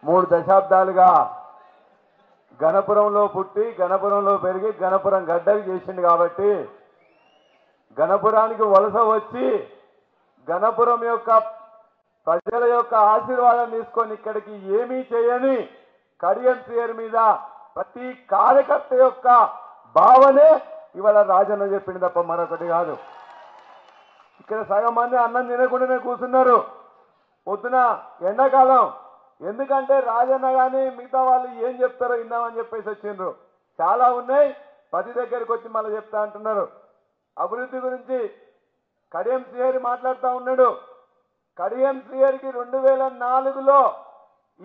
3 దశాబ్దాలుగా గణపురంలో పుట్టి గణపురంలో పెరిగి గణపురం గడ్డకు చేసిండు కాబట్టి గణపురానికి వలస వచ్చి గణపురం యొక్క ప్రజల యొక్క ఆశీర్వాదం తీసుకొని ఇక్కడికి ఏమీ చేయని కడియం శ్రీహరి మీద ప్రతి కార్యకర్త యొక్క భావనే ఇవాళ రాజన్న చెప్పింది తప్ప మరొకటి కాదు. ఇక్కడ సగం మంది అన్నం తినకుండానే కూర్చున్నారు పొద్దున ఎండాకాలం. ఎందుకంటే రాజన్న కానీ మిగతా వాళ్ళు ఏం చెప్తారో విన్నామని చెప్పేసి వచ్చిండ్రు. చాలా ఉన్నాయి, ప్రతి దగ్గరికి వచ్చి మళ్ళీ చెప్తా అంటున్నారు. అభివృద్ధి గురించి కడియం శ్రీహరి మాట్లాడుతూ ఉన్నాడు. కడియం శ్రీహరికి 2004లో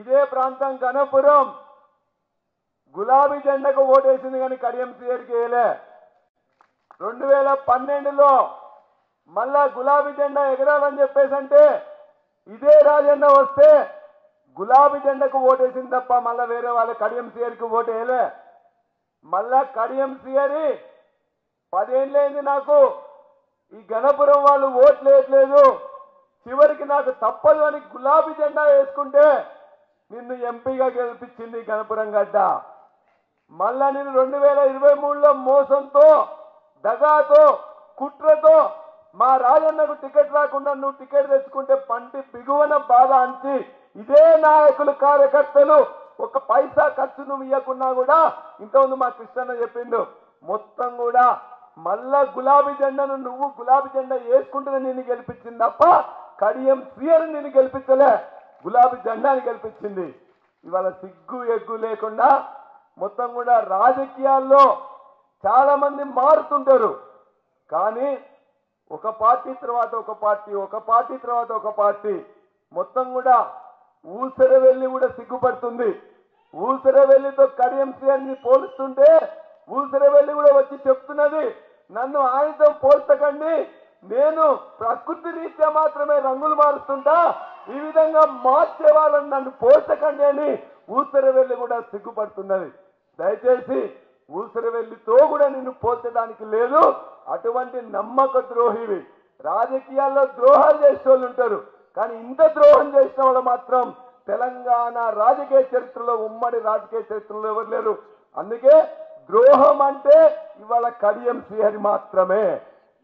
ఇదే ప్రాంతం గణపురం గులాబీ జెండాకు ఓటేసింది కానీ కడియం శ్రీహరికి వేయలే. 2012లో మళ్ళా గులాబీ జెండా ఎగరాలని చెప్పేసి అంటే ఇదే రాజన్న వస్తే గులాబీ జెండాకు ఓటేసింది తప్ప మళ్ళా వేరే వాళ్ళ కడియం శ్రీహరికి ఓటు వేయలే. మళ్ళా కడియం శ్రీహరి 10 ఏళ్ళైంది నాకు ఈ గణపురం వాళ్ళు ఓట్లు వేయట్లేదు, చివరికి నాకు తప్పదు అని గులాబీ జెండా వేసుకుంటే నిన్ను ఎంపీగా గెలిపించింది గణపురం గడ్డ. మళ్ళా నేను 2023లో మోసంతో దగాతో కుట్రతో మా రాజన్నకు టికెట్ రాకుండా నువ్వు టికెట్ తెచ్చుకుంటే పంటి బిగువన బాధ అంచి ఇదే నాయకులు కార్యకర్తలు ఒక పైసా ఖర్చు నువ్వు ఇవ్వకున్నా కూడా ఇంతకుముందు మా కృష్ణన్న చెప్పిండు మొత్తం కూడా మళ్ళా గులాబీ జెండాను నువ్వు గులాబీ జెండా వేసుకుంటూనే నిన్ను గెలిపించింది తప్ప కడియం శ్రీహరి నిన్ను గెలిపించలే, గులాబీ జెండాని గెలిపించింది. ఇవాళ సిగ్గు ఎగ్గు లేకుండా మొత్తం కూడా రాజకీయాల్లో చాలా మంది మారుతుంటారు కానీ ఒక పార్టీ తర్వాత ఒక పార్టీ, ఒక పార్టీ తర్వాత ఒక పార్టీ మొత్తం కూడా ఊసరవెల్లి కూడా సిగ్గుపడుతుంది. ఊసరవెల్లితో కడియం శ్రీహరిని పోలుస్తుంటే ఊసరవెల్లి కూడా వచ్చి చెప్తున్నది నన్ను ఆయనతో పోల్చకండి, నేను ప్రకృతి రీత్యా మాత్రమే రంగులు మారుస్తుంటా, ఈ విధంగా మార్చే వాళ్ళని నన్ను పోల్చకండి అని ఊసరవెల్లి కూడా సిగ్గుపడుతున్నది. దయచేసి ఊసరవెల్లితో కూడా నిన్ను పోల్చడానికి లేదు. అటువంటి నమ్మక ద్రోహివి. రాజకీయాల్లో ద్రోహాలు చేసే వాళ్ళు ఉంటారు కానీ ఇంత ద్రోహం చేసిన వాళ్ళు మాత్రం తెలంగాణ రాజకీయ చరిత్రలో ఉమ్మడి రాజకీయ చరిత్రలో ఎవరు లేరు. అందుకే ద్రోహం అంటే ఇవాళ కడియం శ్రీహరి మాత్రమే.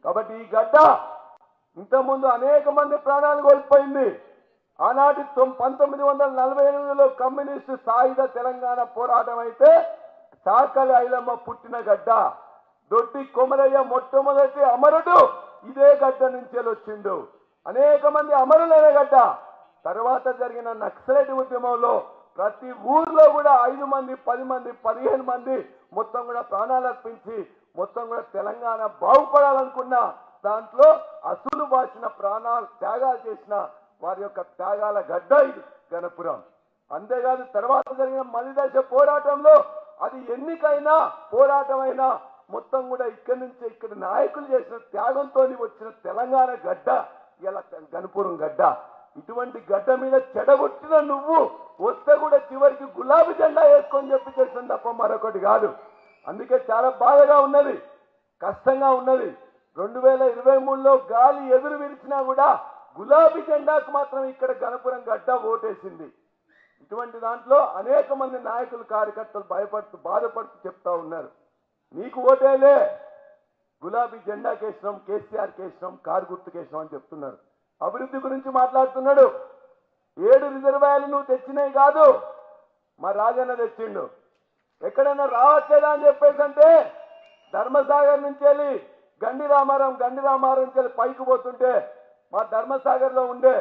కాబట్టి ఈ గడ్డ ఇంతకుముందు అనేక మంది ప్రాణాలు కోల్పోయింది. ఆనాటి 1948లో కమ్యూనిస్టు సాయుధ తెలంగాణ పోరాటం అయితే చాకలి ఐలమ్మ పుట్టిన గడ్డ. దొడ్డి కొమరయ్య మొట్టమొదటి అమరుడు ఇదే గడ్డ నుంచి వచ్చిండు. అనేక మంది అమరులైన గడ్డ. తర్వాత జరిగిన నక్సలైట్ ఉద్యమంలో ప్రతి ఊర్లో కూడా 5 మంది 10 మంది 15 మంది మొత్తం కూడా ప్రాణాలు అర్పించి మొత్తం కూడా తెలంగాణ బాగుపడాలనుకున్న దాంట్లో అసలు బాచిన ప్రాణాలు త్యాగాలు చేసిన వారి యొక్క త్యాగాల గడ్డ ఇది గణపురం. అంతేకాదు తర్వాత జరిగిన మలిదశ పోరాటంలో అది ఎన్నికైనా పోరాటమైనా మొత్తం కూడా ఇక్కడి నుంచి ఇక్కడ నాయకులు చేసిన త్యాగంతో వచ్చిన తెలంగాణ గడ్డ ఇలా గణపురం గడ్డ. ఇటువంటి గడ్డ మీద చెడగొట్టిన నువ్వు వస్తే కూడా చివరికి గులాబీ జెండా వేసుకొని చెప్పి చేసిన తప్ప మరొకటి కాదు. అందుకే చాలా బాధగా ఉన్నది, కష్టంగా ఉన్నది. 2023లో గాలి ఎదురు విరిచినా కూడా గులాబీ జెండాకు మాత్రం ఇక్కడ గణపురం గడ్డ ఓటేసింది. ఇటువంటి దాంట్లో అనేక మంది నాయకులు కార్యకర్తలు భయపడుతూ బాధపడుతూ చెప్తా ఉన్నారు నీకు ఓటేలే, గులాబీ జెండా కేసినాం, కేసీఆర్ కేసినాం, కారు గుర్తు కేసినాం అని చెప్తున్నారు. అభివృద్ధి గురించి మాట్లాడుతున్నాడు. 7 రిజర్వాయర్లు నువ్వు తెచ్చినాయి కాదు మా రాజన్న తెచ్చిండు. ఎక్కడైనా రావట్లేదా అని చెప్పేసి అంటే ధర్మసాగర్ నుంచి వెళ్ళి గండి రామారం నుంచి వెళ్ళి పైకి పోతుంటే మా ధర్మసాగర్లో ఉండే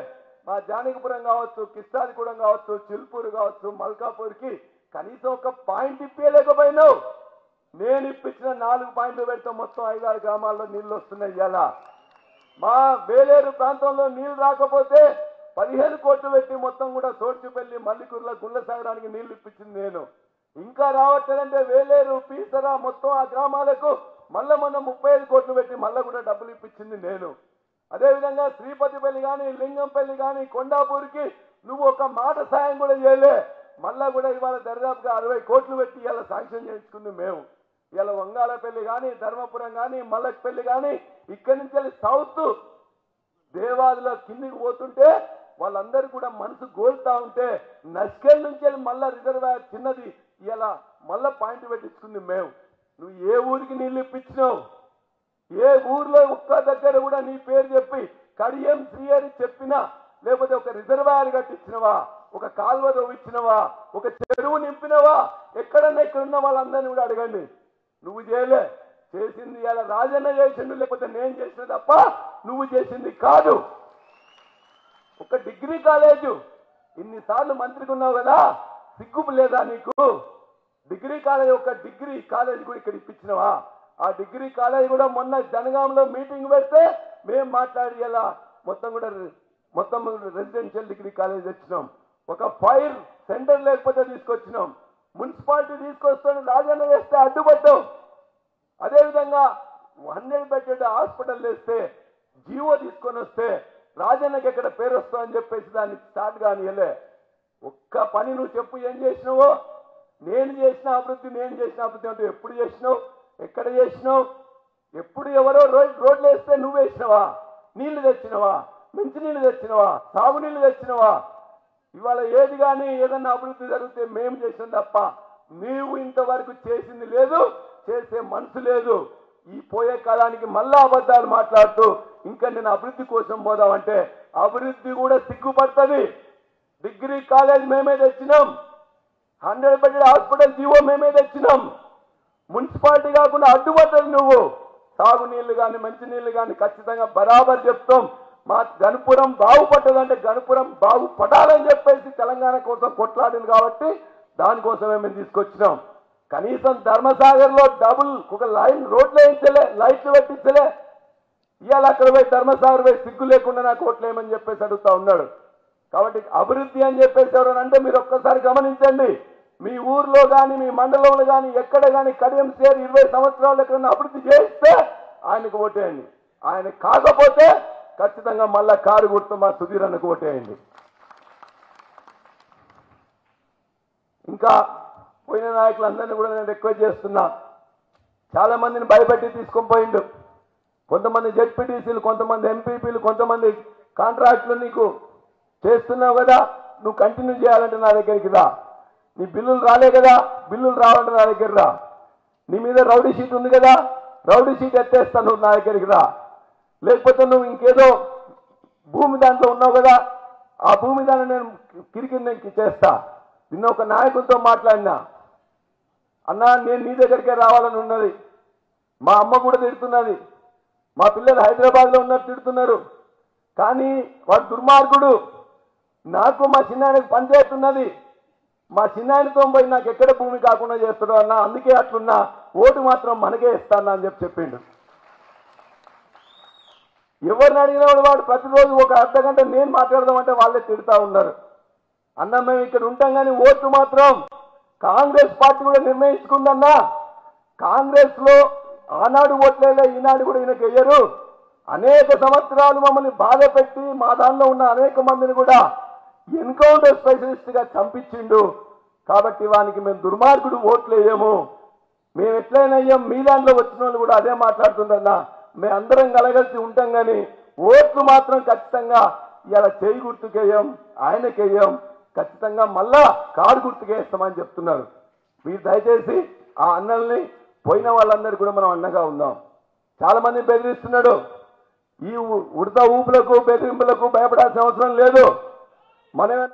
మా జానకిపురం కావచ్చు, కిష్టాదిగూడెం కావచ్చు, చిల్పూరు కావచ్చు, మల్కాపూర్కి కనీసం ఒక పాయింట్ ఇప్పలేకపోయినావు. నేను ఇప్పించిన 4 పాయింట్లు పెడితే మొత్తం 5-6 గ్రామాల్లో నీళ్లు వస్తున్నాయి. ఇలా మా వేలేరు ప్రాంతంలో నీళ్లు రాకపోతే 15 కోట్లు పెట్టి మొత్తం కూడా సోడ్చిపల్లి మల్లికూరుల గుండ్ల సాగరానికి నీళ్లు ఇప్పించింది నేను. ఇంకా రావట్లేదంటే వేలేరు పీసరా మొత్తం ఆ గ్రామాలకు మళ్ళా మొన్న 35 కోట్లు పెట్టి మళ్ళా కూడా డబ్బులు ఇప్పించింది నేను. అదేవిధంగా శ్రీపతిపల్లి కానీ లింగంపల్లి కానీ కొండాపూర్కి నువ్వు ఒక మాట సాయం కూడా చేయలే. మళ్ళా కూడా ఇవాళ దరిదాపుగా 60 కోట్లు పెట్టి ఇలా శాంక్షన్ చేయించుకుంది మేము. ఇలా వంగాలపల్లి కానీ ధర్మపురం కానీ మల్లక్పల్లి కానీ ఇక్కడి నుంచి వెళ్ళి సౌత్ దేవాదిలో కిందికి పోతుంటే వాళ్ళందరూ కూడా మనసు గోల్తా ఉంటే నస్కెల్ నుంచి మళ్ళా రిజర్వాయర్ చిన్నది ఇలా మళ్ళా పాయింట్ పెట్టించుకుంది మేము. నువ్వు ఏ ఊరికి నీళ్ళు ఇప్పించినావు? ఏ ఊర్లో ఒక్క దగ్గర కూడా నీ పేరు చెప్పి కడియం శ్రీ అని చెప్పినా, లేకపోతే ఒక రిజర్వాయర్ కట్టించినవా, ఒక కాలువ తవ్వించినవా, ఒక చెరువు నింపినవా? ఎక్కడన్నా ఇక్కడున్న వాళ్ళందరినీ కూడా అడగండి. నువ్వు చేయలే. చేసింది ఇలా రాజన్న చేసిండు, లేకపోతే నేను చేసిన తప్ప నువ్వు చేసింది కాదు. ఒక డిగ్రీ కాలేజు ఇన్నిసార్లు మంత్రికి ఉన్నావు కదా, సిగ్గు లేదా నీకు? డిగ్రీ కాలేజ్, ఒక డిగ్రీ కాలేజ్ కూడా ఇక్కడ ఇప్పించినవా? ఆ డిగ్రీ కాలేజ్ కూడా మొన్న జనగాంలో మీటింగ్ పెడితే మేము మాట్లాడి ఇలా మొత్తం రెసిడెన్షియల్ డిగ్రీ కాలేజ్ తెచ్చినాం. ఒక ఫైర్ సెంటర్ లేకపోతే తీసుకొచ్చినాం. మున్సిపాలిటీ తీసుకొస్తాను రాజన్న చేస్తే అడ్డుపడ్డాం. అదేవిధంగా 100 బెడ్డెడ్ హాస్పిటల్ వేస్తే జీవో తీసుకొని వస్తే రాజన్నకి ఎక్కడ పేరు వస్తుందని చెప్పేసి దాన్ని స్టార్ట్ కానియలే. ఒక్క పని నువ్వు చెప్పు, ఏం చేసినావో? నేను చేసిన అభివృద్ధి అంటే ఎప్పుడు చేసినావు? ఎక్కడ చేసినావు? ఎప్పుడు ఎవరో రోడ్లు వేస్తే నువ్వు వేసినవా? నీళ్లు తెచ్చినవా? మంచినీళ్ళు తెచ్చినవా? సాగునీళ్ళు తెచ్చినవా? ఇవాళ ఏది కానీ ఏదన్నా అభివృద్ధి జరిగితే మేము చేసిన తప్ప నీవు ఇంతవరకు చేసింది లేదు, చేసే మనసు లేదు. ఈ పోయే కాలానికి మళ్ళా అబద్ధాలు మాట్లాడుతూ ఇంకా నేను అభివృద్ధి కోసం పోదామంటే అభివృద్ధి కూడా సిగ్గుపడుతుంది. డిగ్రీ కాలేజ్ మేమే తెచ్చినాం, 100 బెడ్డెడ్ హాస్పిటల్ జీవో మేమే తెచ్చినాం. మున్సిపాలిటీ కాకుండా అడ్డుపడ్డది నువ్వు. సాగునీళ్లు కానీ మంచినీళ్లు కానీ ఖచ్చితంగా బరాబర్ చెప్తాం. మా గణపురం బాగుపడ్డదంటే గణపురం బాగుపడాలని చెప్పేసి తెలంగాణ కోసం కొట్లాడింది కాబట్టి దానికోసమే మేము తీసుకొచ్చినాం. కనీసం ధర్మసాగర్లో ఒక లైన్ రోడ్లు వేయించలే, లైట్లు పెట్టించలే. ఇవాళ అక్కడ పోయి ధర్మసాగర్ పోయి సిగ్గు లేకుండా నాకు ఓట్లు వేయమని చెప్పేసి అడుగుతా ఉన్నాడు. కాబట్టి అభివృద్ధి అని చెప్పేసి ఎవరనంటే మీరు ఒక్కసారి గమనించండి. మీ ఊర్లో కానీ మీ మండలంలో కానీ ఎక్కడ కానీ కడియం సేర్ 20 సంవత్సరాలు ఎక్కడన్నా అభివృద్ధి చేస్తే ఆయనకు ఓటేయండి. ఆయన కాకపోతే ఖచ్చితంగా మళ్ళా కారు గుర్తు మా సుధీర్ అన్నకు ఓటేయండి. ఇంకా పోయిన నాయకులందరినీ కూడా నేను రిక్వెస్ట్ చేస్తున్నా. చాలా మందిని భయపెట్టి తీసుకొని పోయిండు. కొంతమంది జెడ్పీటీసీలు, కొంతమంది ఎంపీపీలు, కొంతమంది కాంట్రాక్టులు నీకు చేస్తున్నావు కదా, నువ్వు కంటిన్యూ చేయాలంటే నా దగ్గరికి రా. నీ బిల్లులు రాలే కదా, బిల్లులు రావాలంటే నా దగ్గర రా. నీ మీద రౌడీ షీట్ ఉంది కదా, రౌడీ షీట్ ఎత్తేస్తాను, నువ్వు నా దగ్గరికి రా. లేకపోతే నువ్వు ఇంకేదో భూమి దాంట్లో ఉన్నావు కదా, ఆ భూమి దాన్ని నేను కిరికిరికి చేస్తా. నిన్న ఒక నాయకులతో మాట్లాడినా, అన్నా నేను నీ దగ్గరికే రావాలని ఉన్నది. మా అమ్మ కూడా తిడుతున్నది, మా పిల్లలు హైదరాబాద్లో ఉన్నట్టు తిడుతున్నారు. కానీ వాడు దుర్మార్గుడు. నాకు మా చిన్నాయనకు పంచాయతీ ఉన్నది, మా చిన్నాయనతో పోయి నాకు ఎక్కడ భూమి కాకుండా చేస్తాడు అన్నా. అందుకే అట్లున్నా, ఓటు మాత్రం మనకే ఇస్తాను అని చెప్పిండు. ఎవరిని అడిగిన వాడు ప్రతిరోజు ఒక అర్ధగంట నేను మాట్లాడదామంటే వాళ్ళే తిడుతూ ఉన్నారు. అన్న మేము ఇక్కడ ఉంటాం కానీ ఓటు మాత్రం కాంగ్రెస్ పార్టీ కూడా నిర్ణయించుకుందన్నా. కాంగ్రెస్ లో ఆనాడు ఓట్లేలే, ఈనాడు కూడా ఈయనకు వెయ్యరు. అనేక సంవత్సరాలు మమ్మల్ని బాధ పెట్టి మా దానిలో ఉన్న అనేక మందిని కూడా ఎన్కౌంటర్ స్పెషలిస్ట్ గా చంపించిండు. కాబట్టి వానికి మేము దుర్మార్గుడు ఓట్లు వేయము, మేము ఎట్లయినా అయ్యాం. మీ దాంట్లో వచ్చిన వాళ్ళు కూడా అదే మాట్లాడుతుందన్నా. మేము అందరం కలగలిసి ఉంటాం కానీ ఓట్లు మాత్రం ఖచ్చితంగా ఇలా చేయి గుర్తుకేయం, ఆయనకేయం, ఖచ్చితంగా మళ్ళా కారు గుర్తుకేస్తామని చెప్తున్నారు. మీరు దయచేసి ఆ అన్నల్ని, పోయిన వాళ్ళందరూ కూడా మనం అండగా ఉందాం. చాలా మంది బెదిరిస్తున్నాడు. ఈ ఉడత ఊపులకు బెదిరింపులకు భయపడాల్సిన అవసరం లేదు. మనమే